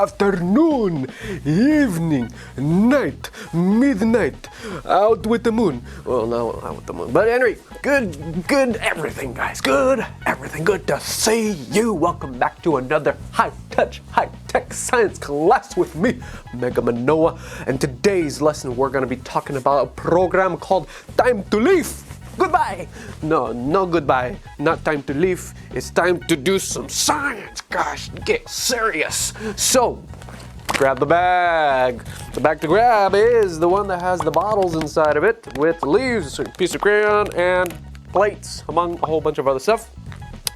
afternoon, evening, night, midnight, out with the moon. Well, no, out with the moon. But anyway, good everything, guys. Good everything. Good to see you. Welcome back to another high-touch, high-tech science class with me, Mega Manoa. And today's lesson, we're going to be talking about a program called Time to Leaf. Goodbye! No goodbye. Not time to leave. It's time to do some science. Gosh, get serious. So, grab the bag. The bag to grab is the one that has the bottles inside of it with leaves, a piece of crayon, and plates, among a whole bunch of other stuff.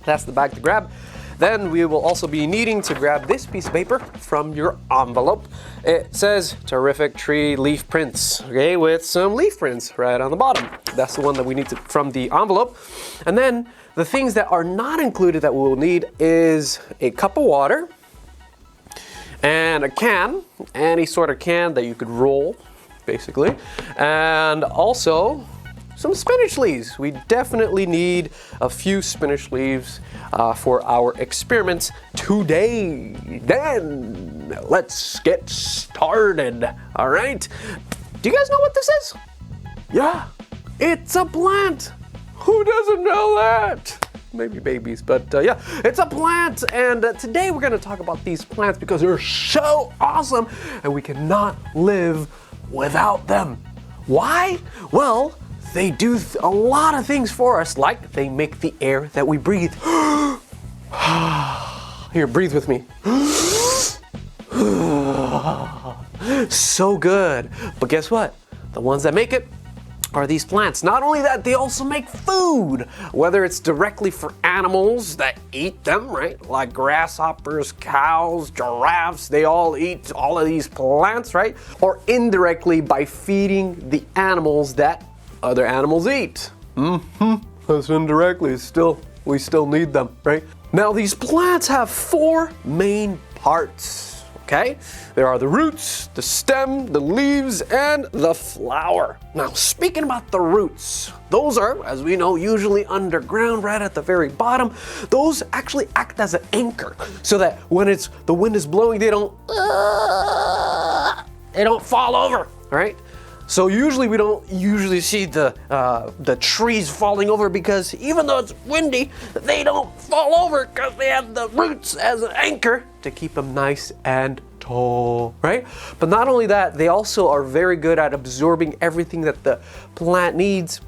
That's the bag to grab. Then we will also be needing to grab this piece of paper from your envelope. It says terrific tree leaf prints, okay, with some leaf prints right on the bottom. That's the one that we need from the envelope. And then the things that are not included that we will need is a cup of water and a can, any sort of can that you could roll, basically, and also some spinach leaves. We definitely need a few spinach leaves for our experiments today. Then let's get started, all right? Do you guys know what this is? Yeah, it's a plant. Who doesn't know that? Maybe babies, but yeah, it's a plant. And today we're gonna talk about these plants because they're so awesome and we cannot live without them. Why? Well, they do a lot of things for us, like they make the air that we breathe. Here, breathe with me. So good. But guess what? The ones that make it are these plants. Not only that, they also make food, whether it's directly for animals that eat them, right? Like grasshoppers, cows, giraffes, they all eat all of these plants, right? Or indirectly by feeding the animals that other animals eat. That's indirectly. We still need them, right? Now these plants have four main parts, okay? There are the roots, the stem, the leaves, and the flower. Now speaking about the roots, those are, as we know, usually underground right at the very bottom. Those actually act as an anchor so that when the wind is blowing, they don't fall over, right? So usually we don't see the trees falling over because even though it's windy, they don't fall over because they have the roots as an anchor to keep them nice and tall, right? But not only that, they also are very good at absorbing everything that the plant needs,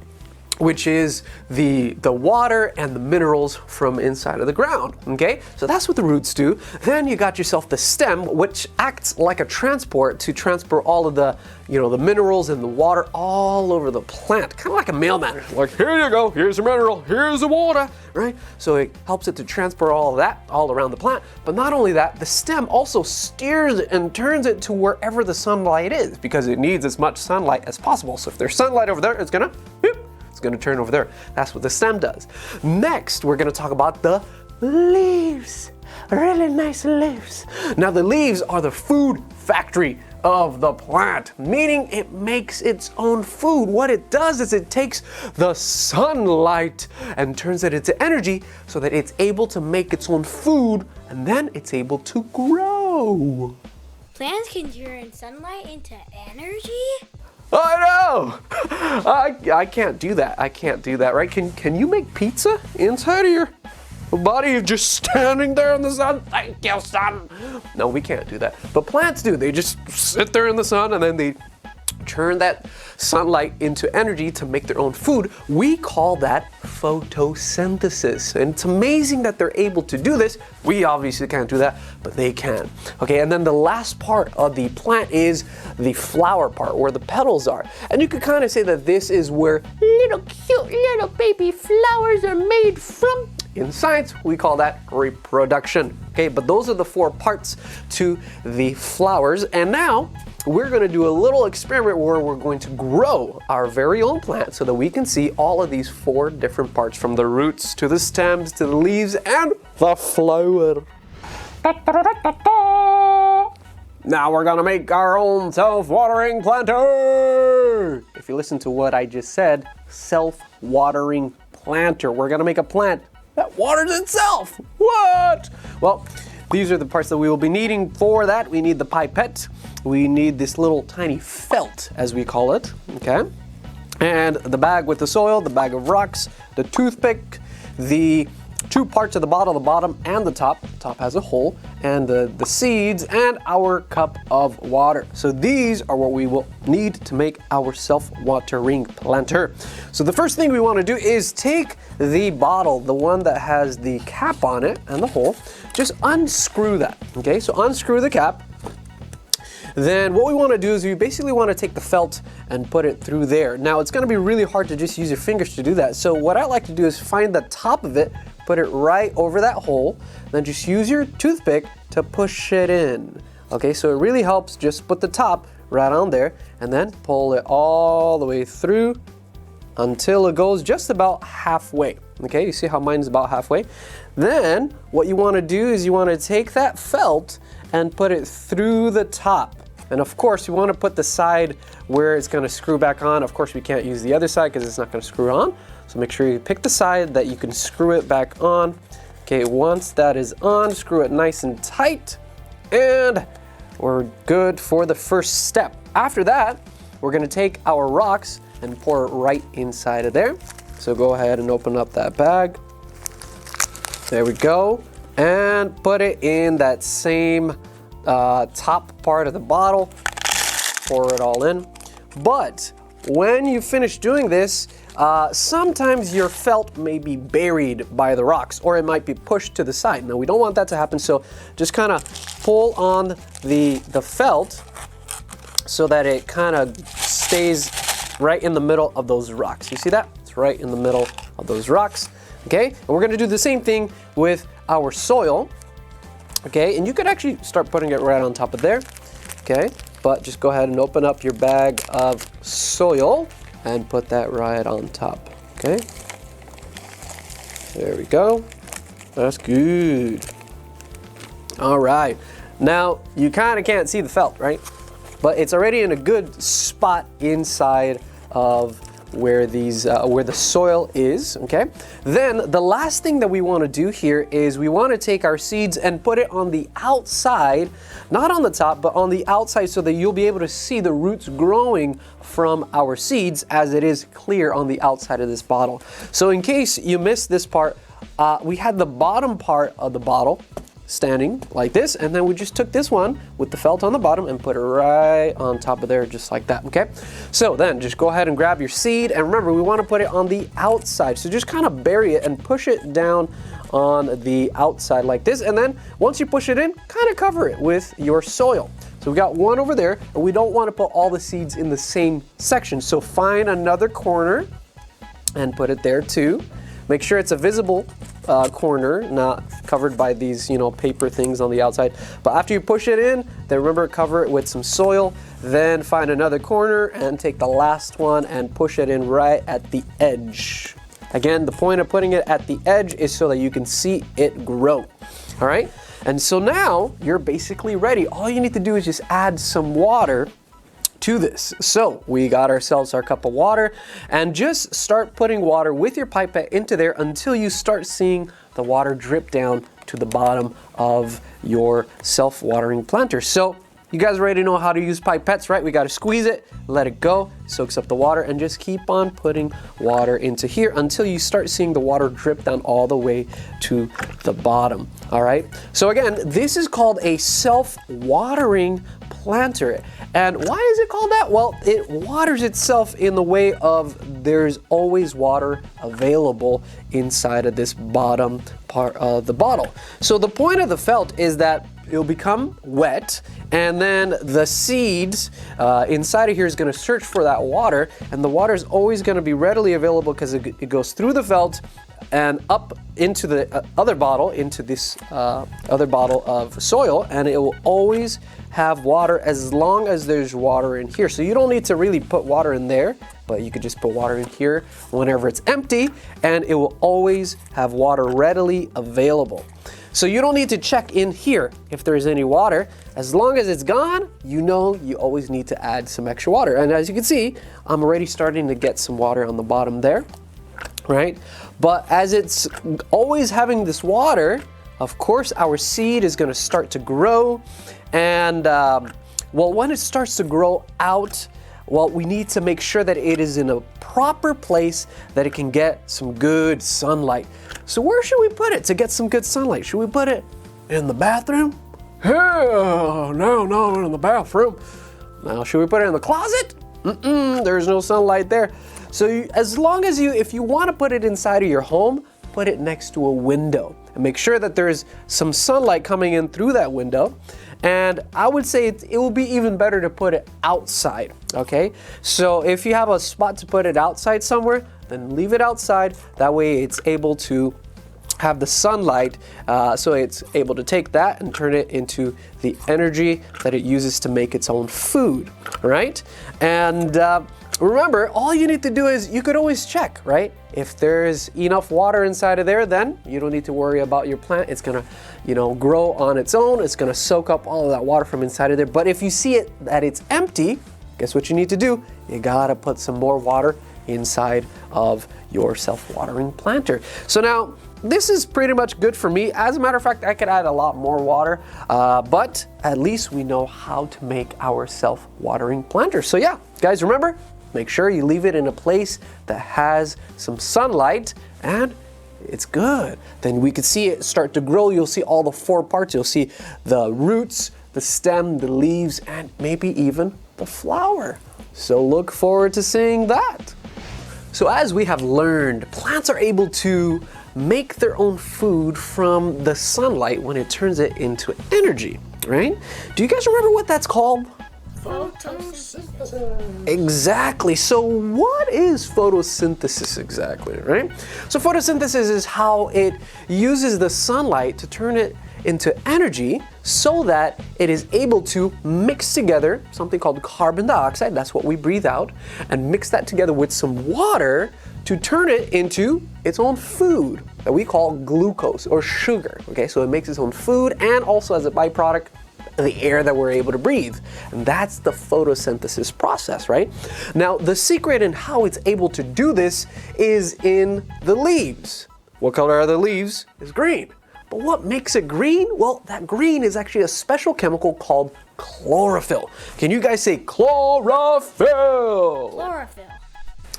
which is the water and the minerals from inside of the ground, okay? So that's what the roots do. Then you got yourself the stem, which acts like a transport to transport all of the, the minerals and the water all over the plant, kind of like a mailman. Like, here you go, here's the mineral, here's the water, right? So it helps it to transport all of that all around the plant. But not only that, the stem also steers and turns it to wherever the sunlight is because it needs as much sunlight as possible. So if there's sunlight over there, it's gonna turn over there. That's what the stem does. Next, we're gonna talk about the leaves. Really nice leaves. Now the leaves are the food factory of the plant, meaning it makes its own food. What it does is it takes the sunlight and turns it into energy so that it's able to make its own food and then it's able to grow. Plants can turn sunlight into energy? I know! I can't do that. I can't do that, right? Can you make pizza inside of your body just standing there in the sun? Thank you, sun! No, we can't do that. But plants do. They just sit there in the sun and then they turn that sunlight into energy to make their own food. We call that photosynthesis. And it's amazing that they're able to do this. We obviously can't do that, but they can. Okay, and then the last part of the plant is the flower part, where the petals are. And you could kind of say that this is where little cute little baby flowers are made from. In science, we call that reproduction. Okay, but those are the four parts to the flowers. And now we're going to do a little experiment where we're going to grow our very own plant so that we can see all of these four different parts, from the roots to the stems to the leaves and the flower. Now we're gonna make our own self-watering planter. If you listen to what I just said, self-watering planter. We're gonna make a plant that waters itself. What? Well, these are the parts that we will be needing for that. We need the pipette. We need this little tiny felt, as we call it, okay? And the bag with the soil, the bag of rocks, the toothpick, the 2 parts of the bottle, the bottom and the top. The top has a hole, and the seeds, and our cup of water. So these are what we will need to make our self-watering planter. So the first thing we want to do is take the bottle, the one that has the cap on it and the hole, just unscrew that, okay? So unscrew the cap. Then what we want to do is we basically want to take the felt and put it through there. Now it's going to be really hard to just use your fingers to do that. So what I like to do is find the top of it, put it right over that hole, then just use your toothpick to push it in. Okay, so it really helps. Just put the top right on there and then pull it all the way through until it goes just about halfway. Okay, you see how mine's about halfway? Then what you want to do is you want to take that felt and put it through the top. And of course, you want to put the side where it's going to screw back on. Of course, we can't use the other side because it's not going to screw on. So make sure you pick the side that you can screw it back on. Okay, once that is on, screw it nice and tight. And we're good for the first step. After that, we're going to take our rocks and pour it right inside of there. So go ahead and open up that bag. There we go. And put it in that same top part of the bottle. Pour it all in. But when you finish doing this, sometimes your felt may be buried by the rocks, or it might be pushed to the side. Now we don't want that to happen, so just kind of pull on the felt so that it kind of stays right in the middle of those rocks. You see that? It's right in the middle of those rocks. Okay, and we're going to do the same thing with our soil. Okay, and you could actually start putting it right on top of there. Okay, but just go ahead and open up your bag of soil and put that right on top. Okay, there we go. That's good. All right, now you kind of can't see the felt, right? But it's already in a good spot inside of where the soil is, okay? Then the last thing that we want to do here is we want to take our seeds and put it on the outside, not on the top, but on the outside, so that you'll be able to see the roots growing from our seeds as it is clear on the outside of this bottle. So in case you missed this part, we had the bottom part of the bottle standing like this, and then we just took this one with the felt on the bottom and put it right on top of there, just like that, okay? So then just go ahead and grab your seed, and remember, we want to put it on the outside, so just kind of bury it and push it down on the outside like this, and then once you push it in, kind of cover it with your soil. So we got one over there, and we don't want to put all the seeds in the same section, so find another corner and put it there too. Make sure it's a visible corner, not covered by these, paper things on the outside. But after you push it in, then remember, cover it with some soil. Then find another corner and take the last one and push it in right at the edge. Again, the point of putting it at the edge is so that you can see it grow. All right? And so now you're basically ready. All you need to do is just add some water to this. So we got ourselves our cup of water, and just start putting water with your pipette into there until you start seeing the water drip down to the bottom of your self-watering planter. So you guys already know how to use pipettes, right? We got to squeeze it, let it go, soaks up the water, and just keep on putting water into here until you start seeing the water drip down all the way to the bottom. All right. So again, this is called a self-watering planter. And why is it called that? Well, it waters itself in the way of there's always water available inside of this bottom part of the bottle. So the point of the felt is that it'll become wet, and then the seeds inside of here is going to search for that water, and the water is always going to be readily available because it goes through the felt and up into the other bottle, into this other bottle of soil, and it will always have water as long as there's water in here. So you don't need to really put water in there, but you could just put water in here whenever it's empty, and it will always have water readily available. So you don't need to check in here if there's any water. As long as it's gone, you always need to add some extra water. And as you can see, I'm already starting to get some water on the bottom there, right? But as it's always having this water, of course, our seed is going to start to grow. And well, when it starts to grow out, well, we need to make sure that it is in a proper place that it can get some good sunlight. So where should we put it to get some good sunlight? Should we put it in the bathroom? Hell, no, not in the bathroom. Now, should we put it in the closet? There's no sunlight there. So as long as if you want to put it inside of your home, put it next to a window and make sure that there's some sunlight coming in through that window. And I would say it will be even better to put it outside, okay? So if you have a spot to put it outside somewhere, then leave it outside. That way it's able to have the sunlight, so it's able to take that and turn it into the energy that it uses to make its own food, right? And remember, all you need to do is you could always check, right? If there's enough water inside of there, then you don't need to worry about your plant. It's gonna, grow on its own. It's gonna soak up all of that water from inside of there. But if you see it that it's empty, guess what you need to do? You gotta put some more water inside of your self-watering planter. So now, this is pretty much good for me. As a matter of fact, I could add a lot more water, but at least we know how to make our self-watering planter. So yeah, guys, remember, make sure you leave it in a place that has some sunlight and it's good. Then we can see it start to grow. You'll see all the 4 parts. You'll see the roots, the stem, the leaves, and maybe even the flower. So look forward to seeing that. So as we have learned, plants are able to make their own food from the sunlight when it turns it into energy, right? Do you guys remember what that's called? Photosynthesis. Exactly. So what is photosynthesis exactly, right? So photosynthesis is how it uses the sunlight to turn it into energy so that it is able to mix together something called carbon dioxide, that's what we breathe out, and mix that together with some water to turn it into its own food that we call glucose or sugar. Okay, so it makes its own food and also as a byproduct, the air that we're able to breathe. And that's the photosynthesis process, right? Now, the secret in how it's able to do this is in the leaves. What color are the leaves? It's green. But what makes it green? Well, that green is actually a special chemical called chlorophyll. Can you guys say chlorophyll? Chlorophyll.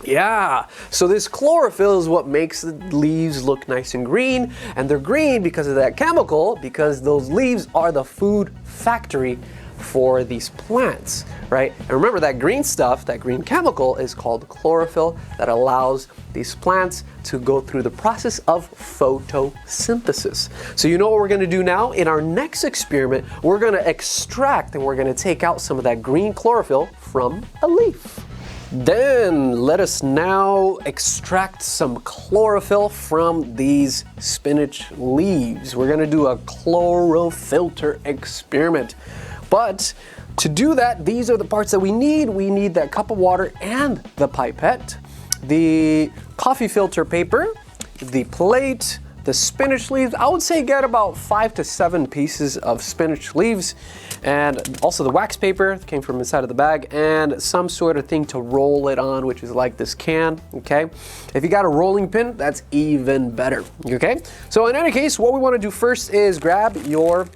Yeah, so this chlorophyll is what makes the leaves look nice and green, and they're green because of that chemical, because those leaves are the food factory for these plants, right? And remember that green stuff, that green chemical is called chlorophyll that allows these plants to go through the process of photosynthesis. So you know what we're gonna do now? In our next experiment, we're gonna extract and we're gonna take out some of that green chlorophyll from a leaf. Then let us now extract some chlorophyll from these spinach leaves. We're gonna do a chlorophyllter experiment. But to do that, these are the parts that we need. We need that cup of water and the pipette, the coffee filter paper, the plate, the spinach leaves. I would say get about 5 to 7 pieces of spinach leaves, and also the wax paper that came from inside of the bag, and some sort of thing to roll it on, which is like this can, okay? If you got a rolling pin, that's even better, okay? So in any case, what we wanna do first is grab your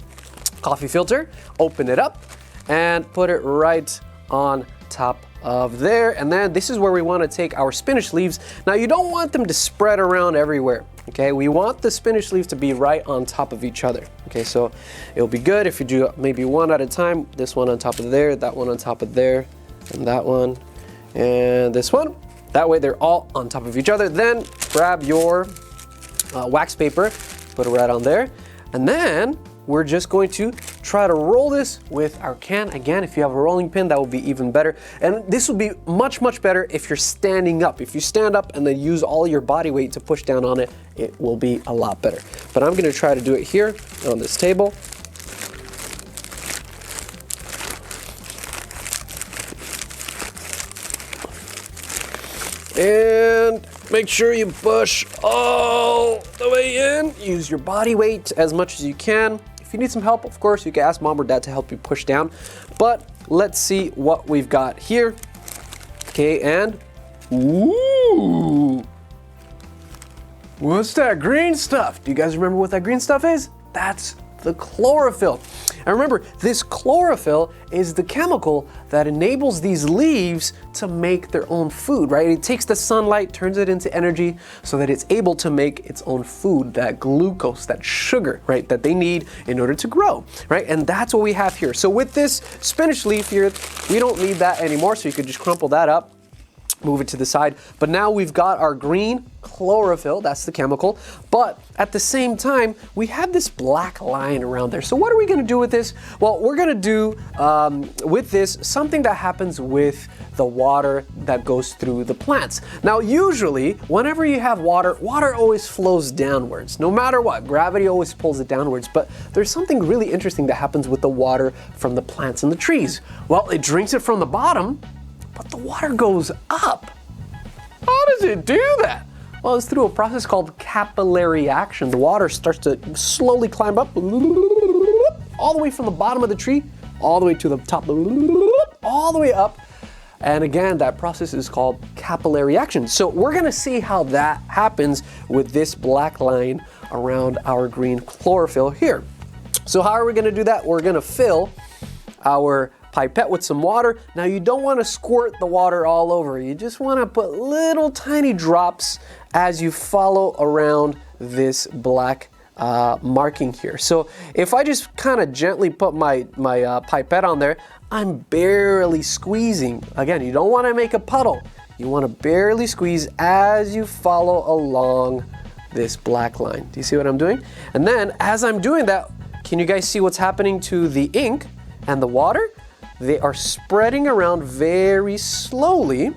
coffee filter, open it up, and put it right on top of there. And then this is where we want to take our spinach leaves. Now you don't want them to spread around everywhere, okay? We want the spinach leaves to be right on top of each other, okay? So it'll be good if you do maybe one at a time, this one on top of there, that one on top of there, and that one, and this one. That way they're all on top of each other. Then grab your wax paper, put it right on there, and then we're just going to try to roll this with our can. Again, if you have a rolling pin, that will be even better. And this will be much, much better if you're standing up. If you stand up and then use all your body weight to push down on it, it will be a lot better. But I'm gonna try to do it here on this table. And make sure you push all the way in. Use your body weight as much as you can. If you need some help, of course, you can ask mom or dad to help you push down. But let's see what we've got here. Okay, and ooh, what's that green stuff? Do you guys remember what that green stuff is? That's the chlorophyll. And remember, this chlorophyll is the chemical that enables these leaves to make their own food, right? It takes the sunlight, turns it into energy so that it's able to make its own food, that glucose, that sugar, right, that they need in order to grow, right? And that's what we have here. So with this spinach leaf here, we don't need that anymore, so you could just crumple that up, move it to the side. But now we've got our green chlorophyll, that's the chemical, but at the same time, we have this black line around there. So what are we gonna do with this? Well, we're gonna do with this something that happens with the water that goes through the plants. Now, usually, whenever you have water, water always flows downwards. No matter what, gravity always pulls it downwards, but there's something really interesting that happens with the water from the plants and the trees. Well, it drinks it from the bottom, but the water goes up. How does it do that? Well, it's through a process called capillary action. The water starts to slowly climb up, all the way from the bottom of the tree, all the way to the top, all the way up. And again, that process is called capillary action. So we're gonna see how that happens with this black line around our green chlorophyll here. So how are we gonna do that? We're gonna fill our pipette with some water. Now you don't want to squirt the water all over. You just want to put little tiny drops as you follow around this black marking here. So if I just kind of gently put my pipette on there, I'm barely squeezing. Again, you don't want to make a puddle. You want to barely squeeze as you follow along this black line. Do you see what I'm doing? And then as I'm doing that, can you guys see what's happening to the ink and the water? They are spreading around very slowly,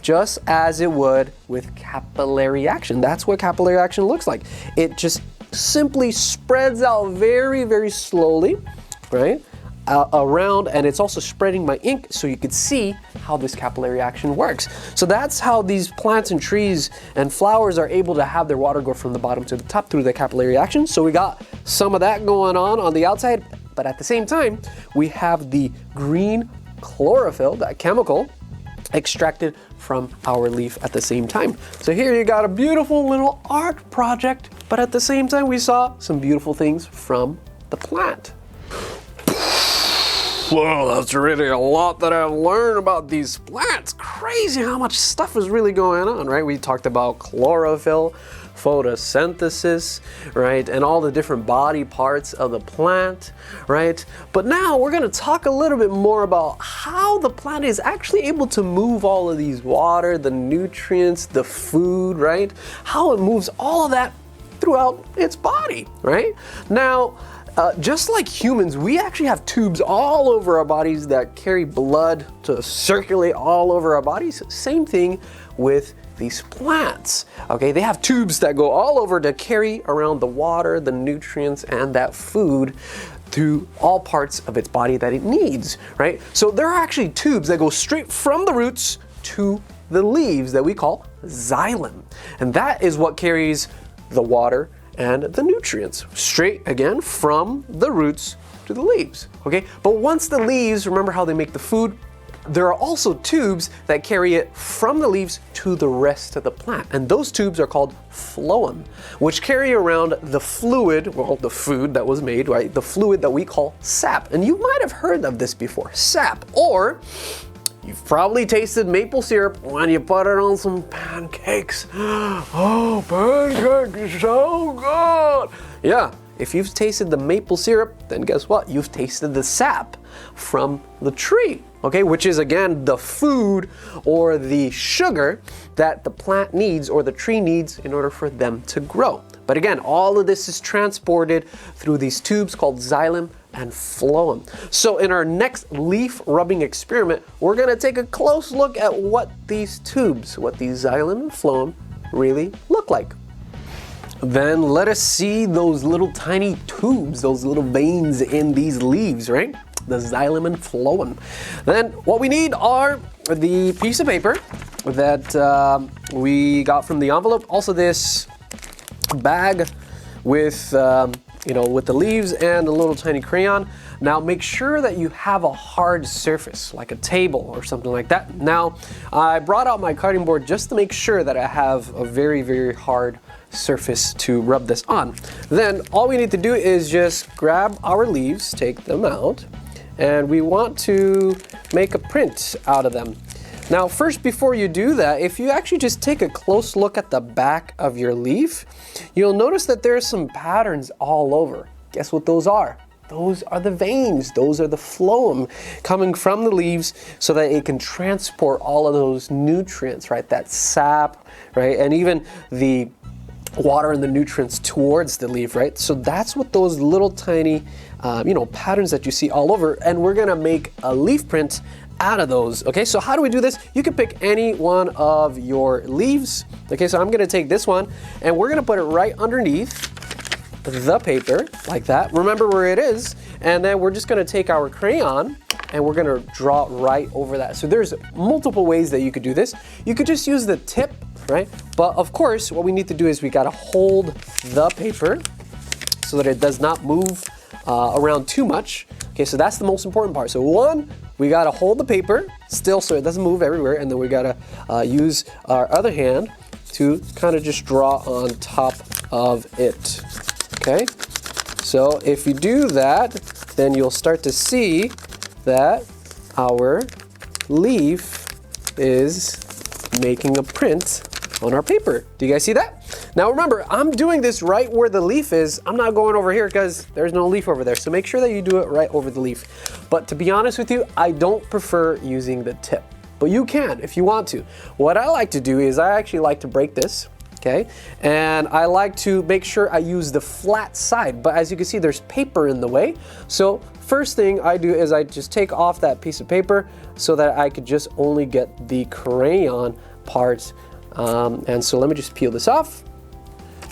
just as it would with capillary action. That's what capillary action looks like. It just simply spreads out very, very slowly, right, around, and it's also spreading my ink so you could see how this capillary action works. So that's how these plants and trees and flowers are able to have their water go from the bottom to the top through the capillary action. So we got some of that going on the outside. But at the same time, we have the green chlorophyll, that chemical, extracted from our leaf at the same time. So here you got a beautiful little art project, but at the same time, we saw some beautiful things from the plant. Whoa, that's really a lot that I've learned about these plants. Crazy how much stuff is really going on, right? We talked about chlorophyll, photosynthesis, right? And all the different body parts of the plant, right? But now we're gonna talk a little bit more about how the plant is actually able to move all of these water, the nutrients, the food, right? How it moves all of that throughout its body, right? Now, just like humans, we actually have tubes all over our bodies that carry blood to circulate all over our bodies. Same thing with these plants, okay? They have tubes that go all over to carry around the water, the nutrients, and that food through all parts of its body that it needs, right? So there are actually tubes that go straight from the roots to the leaves that we call xylem. And that is what carries the water and the nutrients straight, again, from the roots to the leaves, okay? But once the leaves, remember how they make the food? There are also tubes that carry it from the leaves to the rest of the plant. And those tubes are called phloem, which carry around the fluid, well, the food that was made, right? The fluid that we call sap. And you might have heard of this before, sap. Or you've probably tasted maple syrup when you put it on some pancakes. Oh, pancakes is so good. Yeah, if you've tasted the maple syrup, then guess what? You've tasted the sap from the tree, okay? Which is, again, the food or the sugar that the plant needs or the tree needs in order for them to grow. But again, all of this is transported through these tubes called xylem and phloem. So in our next leaf rubbing experiment, we're gonna take a close look at what these tubes, what these xylem and phloem really look like. Then let us see those little tiny tubes, those little veins in these leaves, right? The xylem and phloem. Then what we need are the piece of paper that we got from the envelope. Also this bag with with the leaves and the little tiny crayon. Now make sure that you have a hard surface, like a table or something like that. Now, I brought out my cutting board just to make sure that I have a very, very hard surface to rub this on. Then all we need to do is just grab our leaves, take them out, and we want to make a print out of them. Now first, before you do that, if you actually just take a close look at the back of your leaf, you'll notice that there's some patterns all over. Guess what those are? Those are the veins. Those are the phloem coming from the leaves so that it can transport all of those nutrients, right? That sap, right? And even the water and the nutrients towards the leaf, right? So that's what those little tiny, patterns that you see all over, and we're gonna make a leaf print out of those. Okay, so how do we do this? You can pick any one of your leaves. Okay, so I'm gonna take this one and we're gonna put it right underneath the paper like that. Remember where it is, and then we're just gonna take our crayon and we're gonna draw right over that. So there's multiple ways that you could do this. You could just use the tip, right? But of course, what we need to do is we gotta hold the paper so that it does not move around too much. Okay, so that's the most important part. So one, we gotta hold the paper still so it doesn't move everywhere, and then we gotta use our other hand to kind of just draw on top of it. Okay, so if you do that, then you'll start to see that our leaf is making a print on our paper. Do you guys see that? Now remember, I'm doing this right where the leaf is. I'm not going over here because there's no leaf over there. So make sure that you do it right over the leaf. But to be honest with you, I don't prefer using the tip, but you can if you want to. What I like to do is I actually like to break this, okay? And I like to make sure I use the flat side, but as you can see, there's paper in the way. So first thing I do is I just take off that piece of paper so that I could just only get the crayon part. And so let me just peel this off.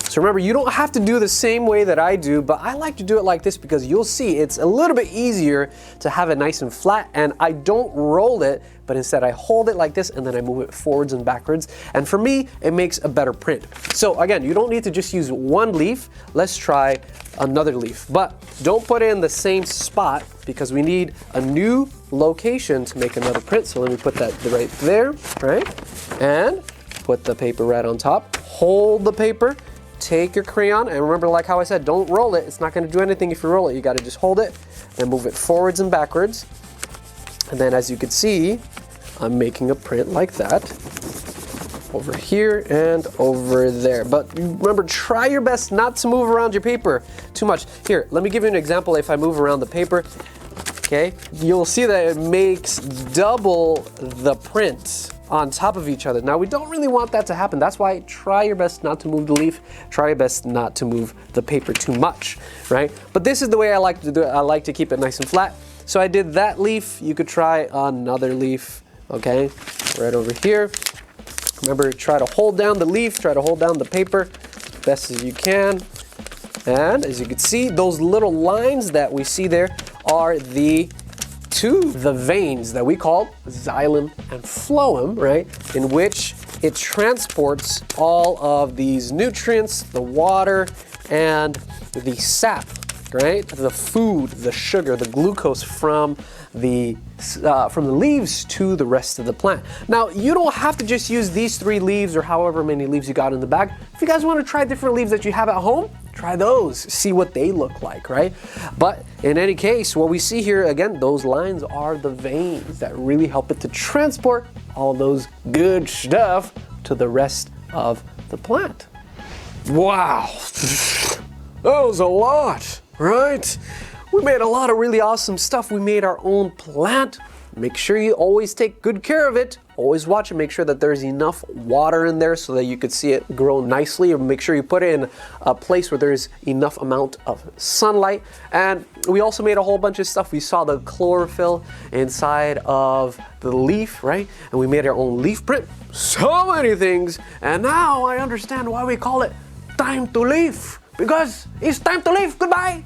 So remember, you don't have to do the same way that I do, but I like to do it like this because you'll see it's a little bit easier to have it nice and flat, and I don't roll it, but instead I hold it like this and then I move it forwards and backwards. And for me, it makes a better print. So again, you don't need to just use one leaf. Let's try another leaf, but don't put it in the same spot because we need a new location to make another print. So let me put that right there, right? And put the paper right on top, hold the paper, take your crayon, and remember, like how I said, don't roll it. It's not gonna do anything if you roll it. You gotta just hold it and move it forwards and backwards. And then as you can see, I'm making a print like that over here and over there. But remember, try your best not to move around your paper too much. Here, let me give you an example. If I move around the paper, okay, you'll see that it makes double the print on top of each other. Now we don't really want that to happen. That's why try your best not to move the leaf. Try your best not to move the paper too much, right? But this is the way I like to do it. I like to keep it nice and flat. So I did that leaf. You could try another leaf, okay? Right over here. Remember, try to hold down the leaf, try to hold down the paper best as you can. And as you can see, those little lines that we see there are the veins that we call xylem and phloem, right? In which it transports all of these nutrients, the water, and the sap, right? The food, the sugar, the glucose from the leaves to the rest of the plant. Now, you don't have to just use these 3 leaves or however many leaves you got in the bag. If you guys want to try different leaves that you have at home, try those, see what they look like, right? But in any case, what we see here, again, those lines are the veins that really help it to transport all those good stuff to the rest of the plant. Wow, that was a lot, right? We made a lot of really awesome stuff. We made our own plant. Make sure you always take good care of it. Always watch and make sure that there's enough water in there so that you could see it grow nicely, or make sure you put it in a place where there's enough amount of sunlight. And we also made a whole bunch of stuff. We saw the chlorophyll inside of the leaf, right? And we made our own leaf print. So many things. And now I understand why we call it time to leaf, because it's time to leave. Goodbye.